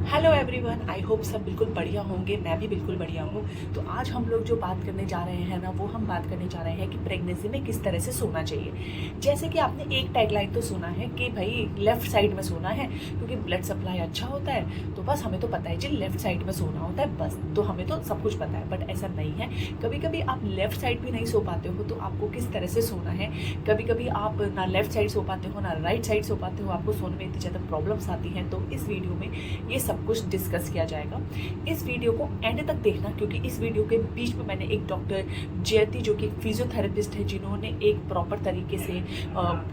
Hello everyone, I hope सब बिल्कुल बढ़िया होंगे। मैं भी बिल्कुल बढ़िया हूँ। तो आज हम लोग जो बात करने जा रहे हैं ना, वो हम बात करने जा रहे हैं कि प्रेगनेंसी में किस तरह से सोना चाहिए। जैसे कि आपने एक टैगलाइन तो सुना है कि भाई लेफ्ट साइड में सोना है क्योंकि ब्लड सप्लाई अच्छा होता है। तो बस हमें तो पता है जी लेफ्ट साइड में सोना होता है, बस तो हमें तो सब कुछ पता है। बट ऐसा नहीं है। कभी कभी आप लेफ्ट साइड भी नहीं सो पाते हो, तो आपको किस तरह से सोना है। कभी कभी आप ना लेफ्ट साइड सो पाते हो ना राइट साइड सो पाते हो, आपको सोने में इतनी ज़्यादा प्रॉब्लम्स आती हैं। तो इस वीडियो में ये सब कुछ डिस्कस किया जाएगा। इस वीडियो को एंड तक देखना, क्योंकि इस वीडियो के बीच में मैंने एक डॉक्टर जयती जो कि फिजियोथेरेपिस्ट है, जिन्होंने एक प्रॉपर तरीके से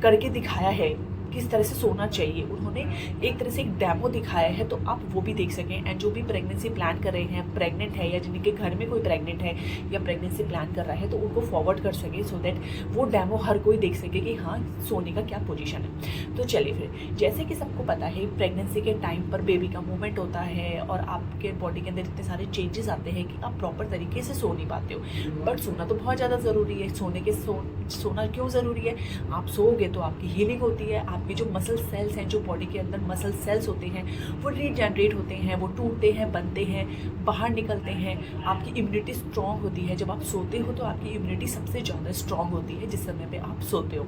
करके दिखाया है किस तरह से सोना चाहिए। उन्होंने एक तरह से एक डेमो दिखाया है, तो आप वो भी देख सकें। एंड जो भी प्रेगनेंसी प्लान कर रहे हैं, प्रेग्नेंट है या जिनके घर में कोई प्रेग्नेंट है या प्रेगनेंसी प्लान कर रहा है, तो उनको फॉरवर्ड कर सके सो दैट वो डेमो हर कोई देख सके कि हाँ सोने का क्या पोजीशन है। तो चलिए फिर, जैसे कि सबको पता है प्रेगनेंसी के टाइम पर बेबी का मूवमेंट होता है और आपके बॉडी के अंदर इतने सारे चेंजेस आते हैं कि आप प्रॉपर तरीके से सो नहीं पाते हो। बट सोना तो बहुत ज़्यादा ज़रूरी है। सोना क्यों ज़रूरी है? आप सोओगे तो आपकी हीलिंग होती है, आपके जो मसल सेल्स हैं, जो बॉडी के अंदर मसल सेल्स होते हैं, वो रीजनरेट होते हैं, वो टूटते हैं, बनते हैं, बाहर निकलते हैं। आपकी इम्यूनिटी स्ट्रांग होती है। जब आप सोते हो तो आपकी इम्यूनिटी सबसे ज़्यादा स्ट्रांग होती है जिस समय पे आप सोते हो।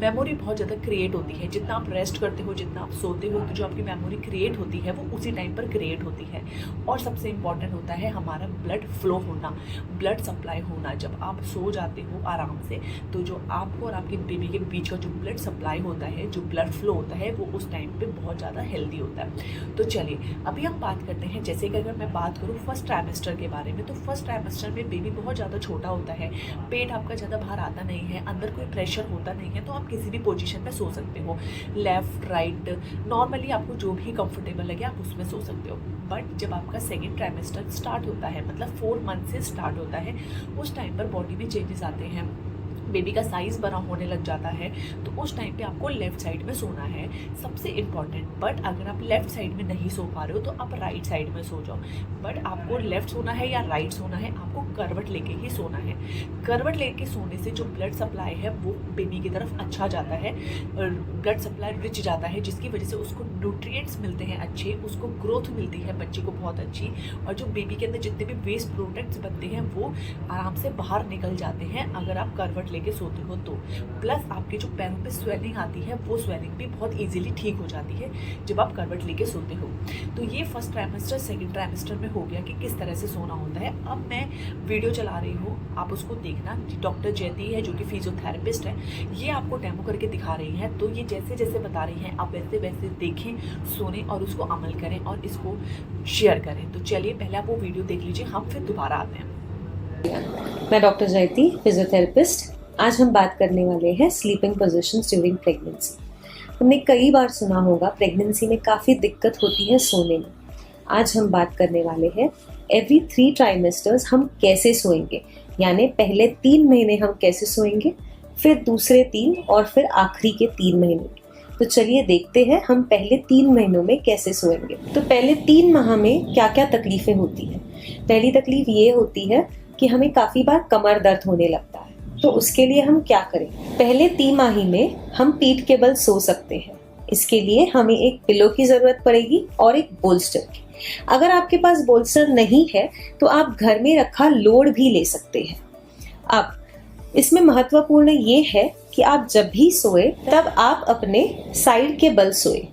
मेमोरी बहुत ज़्यादा क्रिएट होती है। जितना आप रेस्ट करते हो, जितना आप सोते हो, तो जो आपकी मेमोरी क्रिएट होती है वो उसी टाइम पर क्रिएट होती है। और सबसे इम्पॉर्टेंट होता है हमारा ब्लड फ्लो होना, ब्लड सप्लाई होना। जब आप सो जाते हो आराम से, तो जो आपको और आपके बेबी के बीच का जो ब्लड सप्लाई होता है, जो ब्लड फ्लो होता है, वो उस टाइम पे बहुत ज़्यादा हेल्दी होता है। तो चलिए अभी हम बात करते हैं। जैसे कि अगर मैं बात करूँ फर्स्ट ट्राइमेस्टर के बारे में, तो फर्स्ट ट्राइमेस्टर में बेबी बहुत ज़्यादा छोटा होता है, पेट आपका ज़्यादा बाहर आता नहीं है, अंदर कोई प्रेशर होता नहीं है, तो आप किसी भी पोजीशन में सो सकते हो, लेफ्ट राइट, नॉर्मली आपको जो भी कंफर्टेबल लगे आप उसमें सो सकते हो। बट जब आपका सेकेंड ट्राइमेस्टर स्टार्ट होता है, मतलब 4 मंथ से स्टार्ट होता है, उस टाइम पर बॉडी में चेंजेस आते हैं, बेबी का साइज़ बड़ा होने लग जाता है। तो उस टाइम पे आपको लेफ़्ट साइड में सोना है, सबसे इम्पॉर्टेंट। बट अगर आप लेफ़्ट साइड में नहीं सो पा रहे हो तो आप राइट साइड में सो जाओ। बट आपको लेफ़्ट सोना है या राइट सोना है, आपको करवट लेके ही सोना है। करवट लेके सोने से जो ब्लड सप्लाई है वो बेबी की तरफ अच्छा जाता है, ब्लड सप्लाई रिच जाता है, जिसकी वजह से उसको न्यूट्रिएंट्स मिलते हैं अच्छे, उसको ग्रोथ मिलती है बच्चे को बहुत अच्छी। और जो बेबी के अंदर जितने भी वेस्ट प्रोडक्ट्स बनते हैं वो आराम से बाहर निकल जाते हैं अगर आप करवट लेके सोते हो तो। प्लस आपके जो पैरों पे स्वेलिंग आती है, वो स्वेलिंग भी बहुत इजीली ठीक हो जाती है जब आप करवट लेके सोते हो। तो ये फर्स्ट ट्राइमेस्टर सेकंड ट्राइमेस्टर में हो गया कि किस तरह से सोना होता है। अब मैं वीडियो चला रही हूँ, आप उसको देखना। डॉक्टर जयती है जो कि फिजियोथेरेपिस्ट है, ये आपको डेमो करके दिखा रही है। तो ये जैसे जैसे बता रही हैं आप वैसे वैसे देखें, सुने और उसको अमल करें और इसको शेयर करें। तो चलिए पहले आप वो वीडियो देख लीजिए, हम फिर दोबारा आते हैं। मैं डॉक्टर जयती, फिजियोथेरेपिस्ट। आज हम बात करने वाले हैं स्लीपिंग पोजीशंस ड्यूरिंग प्रेगनेंसी। हमने कई बार सुना होगा प्रेगनेंसी में काफ़ी दिक्कत होती है सोने में। आज हम बात करने वाले हैं एवरी 3 ट्राइमेस्टर्स हम कैसे सोएंगे, यानी पहले 3 महीने हम कैसे सोएंगे, फिर दूसरे 3 और फिर आखिरी के 3 महीने। तो चलिए देखते हैं हम पहले 3 महीनों में कैसे सोएंगे। तो पहले 3 माह में क्या क्या तकलीफें होती हैं। पहली तकलीफ ये होती है कि हमें काफ़ी बार कमर दर्द होने लगता है। तो उसके लिए हम क्या करें? पहले 3 माह में हम पीठ के बल सो सकते हैं। इसके लिए हमें एक पिलो की ज़रूरत पड़ेगी और एक बोल्स्टर की। अगर आपके पास बोल्स्टर नहीं है तो आप घर में रखा लोड भी ले सकते हैं। अब इसमें महत्वपूर्ण ये है कि आप जब भी सोए तब आप अपने साइड के बल सोए।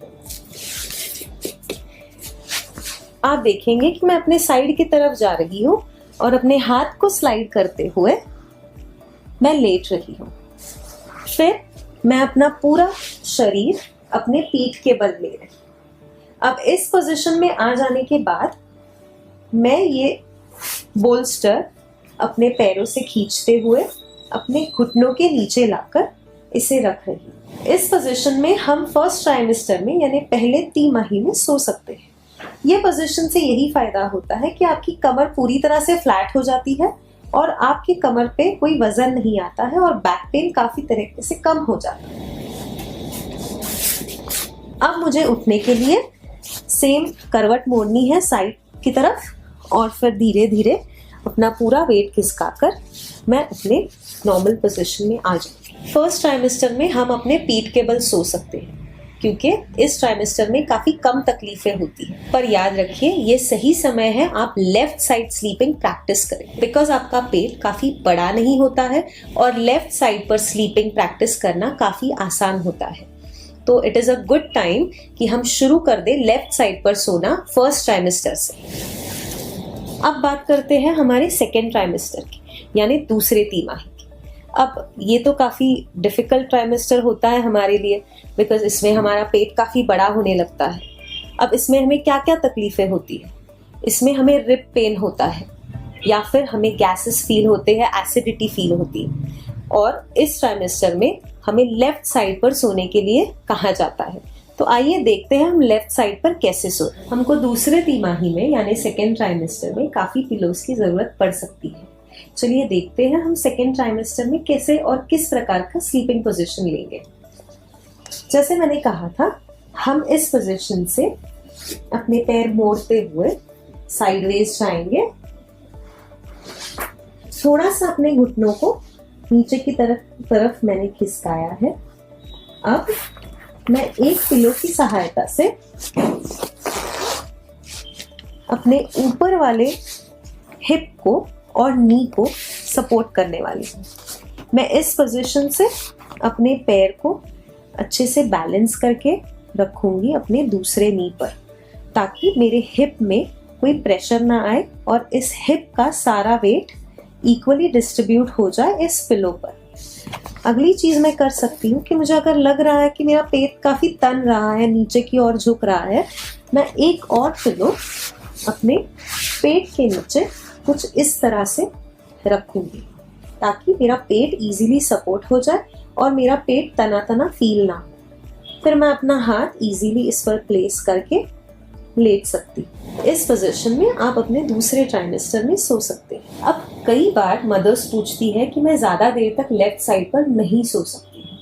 आप देखेंगे कि मैं अपने साइड की तरफ जा रही हूँ और अपने हाथ को स्लाइड करते हुए मैं लेट रही हूँ। फिर मैं अपना पूरा शरीर अपने पीठ के बल ले रही हूँ। अब इस पोजीशन में आ जाने के बाद मैं ये बोल्स्टर अपने पैरों से खींचते हुए अपने घुटनों के नीचे लाकर इसे रख रही हूँ। इस पोजीशन में हम फर्स्ट ट्राइमेस्टर में यानी पहले 3 माह में सो सकते हैं। ये पोजीशन से यही फायदा होता है कि आपकी कमर पूरी तरह से फ्लैट हो जाती है और आपकी कमर पे कोई वजन नहीं आता है और बैक पेन काफी तरीके से कम हो जाता है। अब मुझे उठने के लिए सेम करवट मोड़नी है साइड की तरफ और फिर धीरे धीरे अपना पूरा वेट खिसकाकर मैं अपने नॉर्मल पोजीशन में आ जाऊंगी। फर्स्ट ट्राइमेस्टर में हम अपने पीठ के बल सो सकते हैं। क्योंकि इस ट्राइमेस्टर में काफी कम तकलीफें होती हैं। पर याद रखिए ये सही समय है आप लेफ्ट साइड स्लीपिंग प्रैक्टिस करें, बिकॉज आपका पेट काफी बड़ा नहीं होता है और लेफ्ट साइड पर स्लीपिंग प्रैक्टिस करना काफी आसान होता है। तो it is a good time कि हम शुरू कर दे लेफ्ट साइड पर सोना फर्स्ट ट्राइमेस्टर से। अब बात करते हैं हमारे सेकेंड ट्राइमेस्टर की, यानी दूसरे तिमाही। अब ये तो काफ़ी डिफ़िकल्ट ट्राइमेस्टर होता है हमारे लिए, बिकॉज इसमें हमारा पेट काफ़ी बड़ा होने लगता है। अब इसमें हमें क्या क्या तकलीफ़ें होती है? इसमें हमें रिप पेन होता है, या फिर हमें गैसेस फील होते हैं, एसिडिटी फील होती है। और इस ट्राइमेस्टर में हमें लेफ्ट साइड पर सोने के लिए कहा जाता है। तो आइए देखते हैं हम लेफ्ट साइड पर कैसे सोते हैं। हमको दूसरे तिमाही में यानी सेकेंड ट्राइमेस्टर में काफ़ी पिलोज की ज़रूरत पड़ सकती है। चलिए देखते हैं हम सेकेंड ट्राइमेस्टर में कैसे और किस प्रकार का स्लीपिंग पोजीशन लेंगे। जैसे मैंने कहा था, हम इस पोजीशन से अपने पैर मोड़ते हुए साइडवेज जाएंगे, थोड़ा सा अपने घुटनों को नीचे की तरफ मैंने खिसकाया है। अब मैं एक पिलो की सहायता से अपने ऊपर वाले हिप को और नी को सपोर्ट करने वाली हूँ। मैं इस पोजीशन से अपने पैर को अच्छे से बैलेंस करके रखूंगी अपने दूसरे नी पर, ताकि मेरे हिप में कोई प्रेशर ना आए और इस हिप का सारा वेट इक्वली डिस्ट्रीब्यूट हो जाए इस पिलो पर। अगली चीज मैं कर सकती हूँ कि मुझे अगर लग रहा है कि मेरा पेट काफी तन रहा है, नीचे की ओर झुक रहा है, मैं एक और पिलो अपने पेट के नीचे कुछ इस तरह से रखूंगी, ताकि मेरा पेट इजीली सपोर्ट हो जाए और मेरा पेट तना तना फील ना हो। फिर मैं अपना हाथ इजीली इस पर प्लेस करके लेट सकती हूँ। इस पोजीशन में आप अपने दूसरे ट्राइमेस्टर में सो सकते हैं। अब कई बार मदर्स पूछती है कि मैं ज़्यादा देर तक लेफ्ट साइड पर नहीं सो सकती हूँ।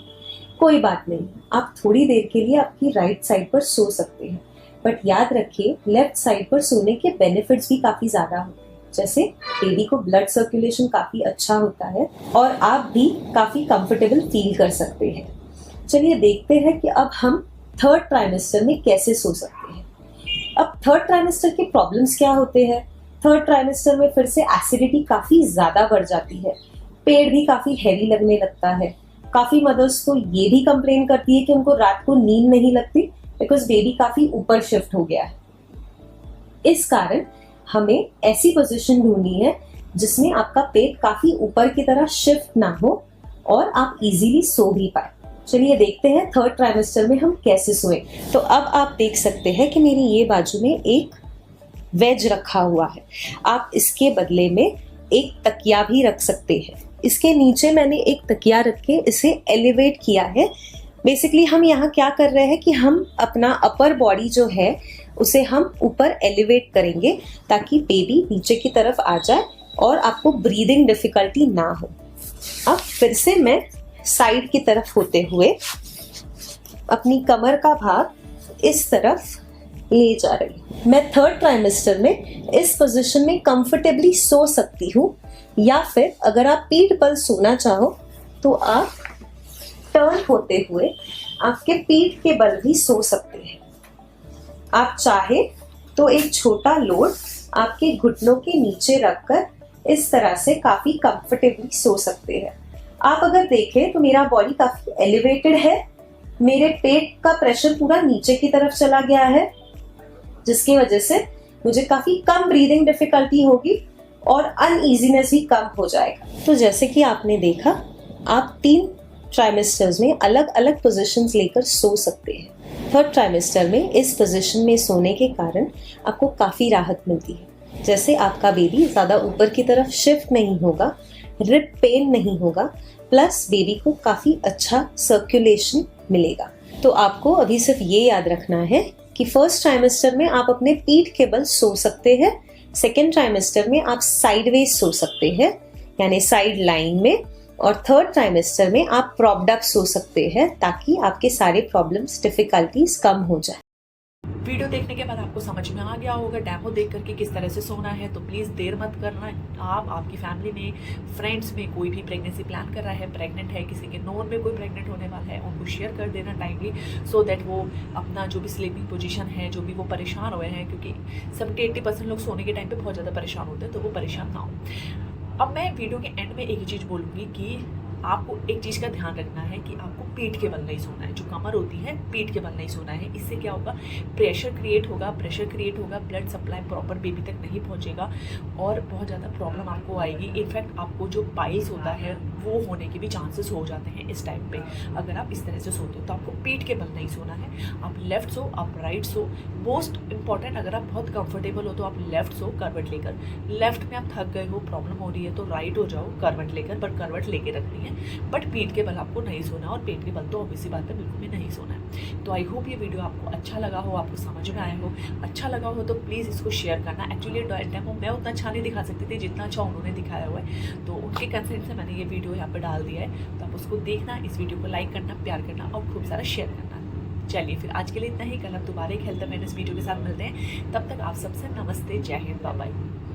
कोई बात नहीं, आप थोड़ी देर के लिए आपकी राइट साइड पर सो सकते हैं, बट याद रखिए लेफ्ट साइड पर सोने के बेनिफिट्स भी काफ़ी ज़्यादा होते हैं। जैसे बेबी को ब्लड सर्कुलेशन काफ़ी अच्छा होता है और आप भी काफ़ी कंफर्टेबल फील कर सकते हैं। चलिए देखते हैं कि अब हम थर्ड ट्राइमेस्टर में कैसे सो सकते हैं। अब थर्ड ट्राइमेस्टर के प्रॉब्लम्स क्या होते हैं? थर्ड ट्राइमेस्टर में फिर से एसिडिटी काफ़ी ज़्यादा बढ़ जाती है, पेट भी काफ़ी हैवी लगने लगता है। काफ़ी मदर्स तो ये भी कंप्लेन करती है कि उनको रात को नींद नहीं लगती, बिकॉज बेबी काफ़ी ऊपर शिफ्ट हो गया है। इस कारण हमें ऐसी पोजीशन ढूंढनी है जिसमें आपका पेट काफी ऊपर की तरह शिफ्ट ना हो और आप इजीली सो भी पाए। चलिए देखते हैं थर्ड ट्राइमेस्टर में हम कैसे सोएं। तो अब आप देख सकते हैं कि मेरी ये बाजू में एक वेज रखा हुआ है। आप इसके बदले में एक तकिया भी रख सकते हैं। इसके नीचे मैंने एक तकिया रख के इसे एलिवेट किया है। बेसिकली हम यहाँ क्या कर रहे हैं कि हम अपना अपर बॉडी जो है उसे हम ऊपर एलिवेट करेंगे, ताकि बेबी नीचे की तरफ आ जाए और आपको ब्रीदिंग डिफिकल्टी ना हो। अब फिर से मैं साइड की तरफ होते हुए अपनी कमर का भाग इस तरफ ले जा रही हूँ। मैं थर्ड ट्राइमेस्टर में इस पोजीशन में कंफर्टेबली सो सकती हूँ, या फिर अगर आप पीठ पर सोना चाहो तो आप टर्न होते हुए आपके पीठ के बल भी सो सकते हैं। आप चाहे तो एक छोटा लोड आपके घुटनों के नीचे रखकर इस तरह से काफी कंफर्टेबली सो सकते हैं। आप अगर देखें तो मेरा बॉडी काफी एलिवेटेड है, मेरे पेट का प्रेशर पूरा नीचे की तरफ चला गया है, जिसकी वजह से मुझे काफी कम ब्रीदिंग डिफिकल्टी होगी और अनईजीनेस भी कम हो जाएगा। तो जैसे कि आपने देखा, आप 3 ट्राइमेस्टर्स में अलग अलग पोजीशंस लेकर सो सकते हैं। थर्ड ट्राइमेस्टर में इस पोजीशन में सोने के कारण आपको काफ़ी राहत मिलती है। जैसे आपका बेबी ज़्यादा ऊपर की तरफ शिफ्ट नहीं होगा, रिप पेन नहीं होगा, प्लस बेबी को काफ़ी अच्छा सर्कुलेशन मिलेगा। तो आपको अभी सिर्फ ये याद रखना है कि फर्स्ट ट्राइमेस्टर में आप अपने पीठ के बल सो सकते हैं, सेकेंड ट्राइमेस्टर में आप साइडवेज सो सकते हैं यानी साइड लाइन में, और थर्ड ट्राइमेस्टर में आप प्रॉप्ड अप सो सकते हैं, ताकि आपके सारे प्रॉब्लम्स डिफिकल्टीज कम हो जाए। वीडियो देखने के बाद आपको समझ में आ गया होगा डेमो देख करके किस तरह से सोना है, तो प्लीज़ देर मत करना। आप आपकी फैमिली में, फ्रेंड्स में कोई भी प्रेगनेंसी प्लान कर रहा है, प्रेग्नेंट है, किसी के नोन में कोई प्रेग्नेंट होने वाला है, उनको शेयर कर देना टाइमली, सो दैट वो अपना जो भी स्लीपिंग पोजीशन है, जो भी वो परेशान हुए हैं, क्योंकि 70-80% लोग सोने के टाइम पे बहुत ज़्यादा परेशान होते हैं, तो वो परेशान ना हो। अब मैं वीडियो के एंड में एक ही चीज़ बोलूँगी कि आपको एक चीज़ का ध्यान रखना है कि आपको पीठ के बल नहीं सोना है। जो कमर होती है, पीठ के बल नहीं सोना है। इससे क्या होगा, प्रेशर क्रिएट होगा, ब्लड सप्लाई प्रॉपर बेबी तक नहीं पहुंचेगा और बहुत ज़्यादा प्रॉब्लम आपको आएगी। इनफैक्ट आपको जो पाइल्स होता है वो होने के भी चांसेस हो जाते हैं इस टाइम पे, अगर आप इस तरह से सोते हो। तो आपको पीठ के बल नहीं सोना है, आप लेफ्ट सो, आप राइट सो। मोस्ट इंपॉर्टेंट, अगर आप बहुत कंफर्टेबल हो तो आप लेफ्ट सो करवट लेकर। लेफ्ट में आप थक गए हो, प्रॉब्लम हो रही है, तो राइट हो जाओ करवट लेकर, पर करवट लेके रखनी है। बट पीठ के बल आपको नहीं सोना, और पेट के बल तो ऑब्वियसली बात है बिल्कुल भी नहीं सोना है। तो आई होप ये वीडियो आपको अच्छा लगा हो, आपको समझ में आया हो। अच्छा लगा हो तो प्लीज़ इसको शेयर करना। एक्चुअली डेमो मैं उतना अच्छा नहीं दिखा सकती थी जितना अच्छा उन्होंने दिखाया हुआ है, तो उनके कंसेंट से मैंने ये वीडियो यहाँ पर डाल दिया है। तो आप उसको देखना, इस वीडियो को लाइक करना, प्यार करना और खूब सारा शेयर करना। चलिए फिर आज के लिए इतना ही। कल हम दोबारा एक हेल्थ अवेयरनेस वीडियो के साथ मिलते हैं। तब तक आप सबसे नमस्ते, जय हिंद, बाय बाय।